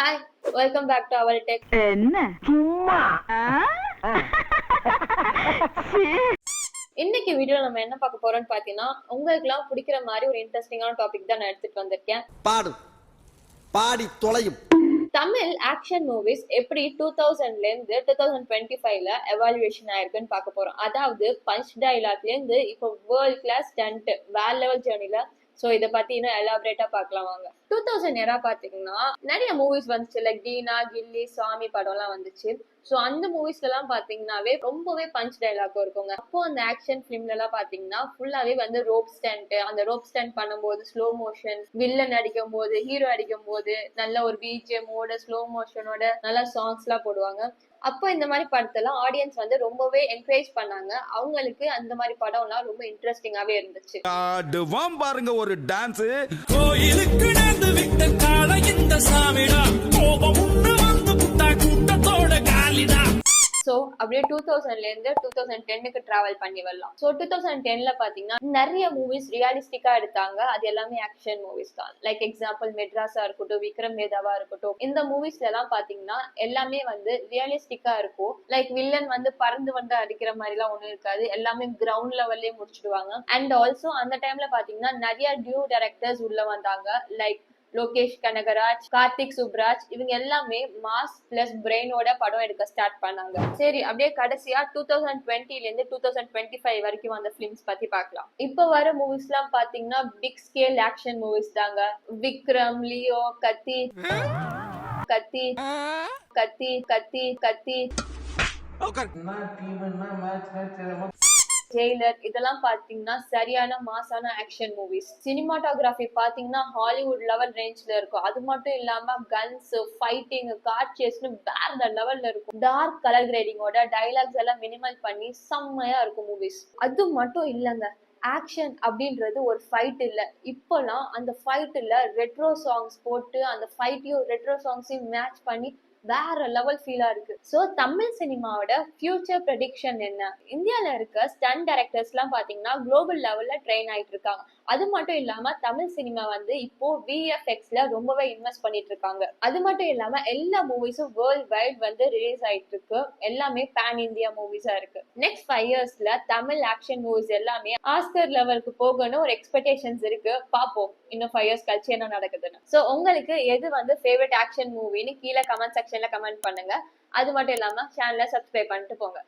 Hi, welcome back to our tech. என்ன சும்மா இன்னைக்கு வீடியோல நம்ம என்ன பார்க்க போறோம்னு பாத்தீங்கன்னா உங்களுக்குலாம் பிடிக்கிற மாதிரி ஒரு இன்ட்ரெஸ்டிங்கான டாபிக் தான் நான் எடுத்துட்டு வந்திருக்கேன். பாடி தொலையும் தமிழ் ஆக்ஷன் மூவிஸ் எப்படி 2000ல இருந்து 2025ல எவாலுவேஷன் ஆயிருக்குன்னு பார்க்க போறோம். அதாவது பஞ்ச் டைலாக்ல இருந்து இப்போ வேர்ல்ட் கிளாஸ் ஸ்டண்ட் வேற லெவல் ஜேர்னில. சோ இதை பத்தி இன்னும் எலாபரேட்டா பார்க்கலாம் வாங்க. 2000 எரா பாத்தீங்கன்னா நிறைய மூவிஸ் வந்துச்சு, லைக் தீனா, கில்லி, சாமி படம் எல்லாம் வந்துச்சு. சோ அந்த மூவிஸ்ல எல்லாம் பாத்தீங்கன்னாவே ரொம்பவே பஞ்ச் டைலாக் இருக்குங்க. அப்போ அந்த ஆக்ஷன் பிலிம்ல எல்லாம் பாத்தீங்கன்னா ஃபுல்லாவே வந்து ரோப் ஸ்டண்ட், அந்த ரோப் ஸ்டண்ட் பண்ணும்போது ஸ்லோ மோஷன், வில்லன் அடிக்கும் போது, ஹீரோ அடிக்கும் போது நல்ல ஒரு பிஜிஎம்மோட ஸ்லோ மோஷனோட நல்ல சாங்ஸ் எல்லாம் போடுவாங்க. அப்போ இந்த மாதிரி படத்தெல்லாம் ஆடியன்ஸ் வந்து ரொம்பவே என்கரேஜ் பண்ணாங்க. அவங்களுக்கு அந்த மாதிரி படம் எல்லாம் ரொம்ப இன்ட்ரெஸ்டிங்காவே இருந்துச்சு. பாருங்க ஒரு டான்ஸ் கோயிலுக்கு நடந்து விட்ட கால இந்த சாமிடா கோபம் உண்டு வந்து புட்டா கூட்டத்தோட காலிடா. சோ அப்படியே 2000ல இருந்து 2010க்கு டிராவல் பண்ணி வரலாம். சோ 2010ல பாத்தீங்கன்னா நிறைய மூவிஸ் ரியலிஸ்டிக்கா எடுத்தாங்க. அது எல்லாமே ஆக்ஷன் மூவிஸ் தான். லைக் எக்ஸாம்பிள் மெட்ராஸா இருக்கட்டும், விக்ரம் வேதாவா இருக்கட்டும், இந்த மூவிஸ்ல எல்லாம் பாத்தீங்கன்னா எல்லாமே வந்து ரியலிஸ்டிக்கா இருக்கும். லைக் வில்லன் வந்து பறந்து வந்து அடிக்கிற மாதிரி எல்லாம் ஒண்ணும் இருக்காது. எல்லாமே கிரவுண்ட் லெவல்லயே முடிச்சிடுவாங்க. அண்ட் ஆல்சோ அந்த டைம்ல பாத்தீங்கன்னா நிறைய நியூ டைரக்டர்ஸ் உள்ள வந்தாங்க. லைக் லோகேஷ் கனகராஜ், கார்த்திக் சுப்ராஜ், இவங்க எல்லாமே மாஸ் பிளஸ் பிரெயினோட படம் எடுக்க ஸ்டார்ட் பண்ணாங்க. சரி, அப்படியே கடைசியா 2020ல இருந்து 2025 வரைக்கும் வந்த பிலிம்ஸ் பத்தி பார்க்கலாம். இப்ப வர மூவிஸ் எல்லாம் பாத்தீங்கன்னா பிக் ஸ்கேல் ஆக்ஷன் மூவிஸ் தாங்க. விக்ரம், லியோ, கத்தி கத்தி கத்தி கத்தி கத்தி ஜெயிலர், இதெல்லாம் பாத்தீங்கன்னா சரியான மாசான ஆக்ஷன் மூவிஸ். சினிமாட்டோகிராஃபி பாத்தீங்கன்னா ஹாலிவுட் லெவல் ரேஞ்ச்ல இருக்கும். அது மட்டும் இல்லாம கன்ஸ், ஃபைட்டிங், கார் சேஸ்னு வேற லெவல்ல இருக்கும். டார்க் கலர் கிரேடிங்கோட டைலாக்ஸ் எல்லாம் மினிமல் பண்ணி செம்மையா இருக்கும் மூவிஸ். அது மட்டும் இல்லங்க, ஆக்ஷன் அப்படின்றது ஒரு ஃபைட் இல்ல. இப்போலாம் அந்த ஃபைட்ல ரெட்ரோ சாங்ஸ் போட்டு அந்த ஃபைட்டையும் ரெட்ரோ சாங்ஸையும் மேட்ச் பண்ணி வேற லெவல் ஃபீலா இருக்கு. சோ தமிழ் சினிமாவோட ஃபியூச்சர் ப்ரெடிக்ஷன் என்ன? இந்தியால இருக்க ஸ்டண்ட் டைரக்டர்ஸ் எல்லாம் பாத்தீங்கன்னா குளோபல் லெவல்ல ட்ரெயின் ஆயிட்டு இருக்காங்க. அது மட்டும் இல்லாம தமிழ் சினிமா வந்து இப்போ விஎஃப்எக்ஸ்ல ரொம்பவே இன்வெஸ்ட் பண்ணிட்டு இருக்காங்க. அது மட்டும் இல்லாம எல்லா மூவிஸும் வேர்ல்ட் வைட் வந்து ரிலீஸ் ஆயிட்டு இருக்கு. எல்லாமே பேன் இந்தியா மூவிஸா இருக்கு. நெக்ஸ்ட் 5 இயர்ஸ்ல தமிழ் ஆக்ஷன் மூவிஸ் எல்லாமே ஆஸ்கர் லெவலுக்கு போகணும் ஒரு எக்ஸ்பெக்டேஷன்ஸ் இருக்கு. பாப்போம் இன்னும் 5 இயர்ஸ் கழிச்சு என்ன நடக்குதுன்னு. சோ உங்களுக்கு எது வந்து ஃபேவரட் ஆக்ஷன் மூவின்னு கீழே கமெண்ட் செக்ஷன்ல கமெண்ட் பண்ணுங்க. அது மட்டும் இல்லாம சேனலை சப்ஸ்கிரைப் பண்ணிட்டு போங்க.